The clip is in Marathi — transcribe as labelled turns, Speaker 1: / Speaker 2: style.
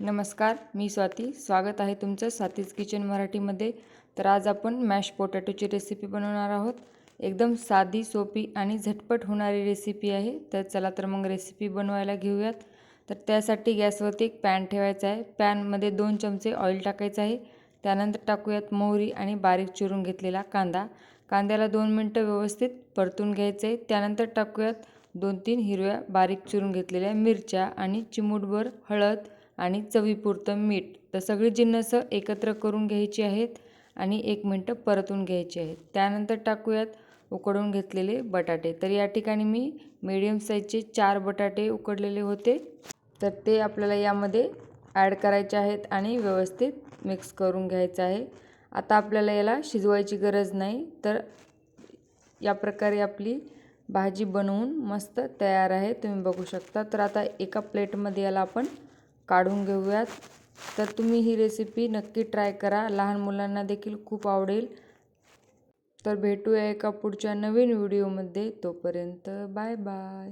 Speaker 1: नमस्कार, मी स्वाती. स्वागत आहे तुमचं स्वातीज किचन मराठीमध्ये. तर आज आपण मॅश पोटॅटोची रेसिपी बनवणार आहोत. एकदम साधी, सोपी आणि झटपट होणारी रेसिपी आहे. तर चला तर मग रेसिपी बनवायला घेऊयात. तर त्यासाठी गॅसवरती एक पॅन ठेवायचा आहे. पॅनमध्ये 2 चमचे ऑइल टाकायचं आहे. त्यानंतर टाकूयात मोहरी आणि बारीक चिरून घेतलेला कांदा. कांद्याला 2 मिनटं व्यवस्थित परतून घ्यायचं आहे. त्यानंतर टाकूयात 2-3 हिरव्या बारीक चिरून घेतलेल्या मिरच्या आणि चिमूटभर हळद आणि चवीपुरतं मीठ. तर सगळी जिन्नस एकत्र करून घ्यायची आहेत आणि 1 मिनिट परतून घ्यायची आहेत. त्यानंतर टाकूयात उकडून घेतलेले बटाटे. तर या ठिकाणी मी मीडियम साईजचे 4 बटाटे उकडलेले होते. तर ते आपल्याला यामध्ये ॲड करायचे आहेत आणि व्यवस्थित मिक्स करून घ्यायचं आहे. आता आपल्याला याला शिजवायची गरज नाही. तर या प्रकारे आपली भाजी बनवून मस्त तयार आहे, तुम्ही बघू शकता. तर आता एका प्लेटमध्ये याला आपण काढून घेऊयात. तर तुम्ही ही रेसिपी नक्की ट्राय करा, लहान मुलांना देखील खूप आवडेल. तर भेटूया एका पुढच्या नवीन व्हिडिओमध्ये. तोपर्यंत बाय बाय.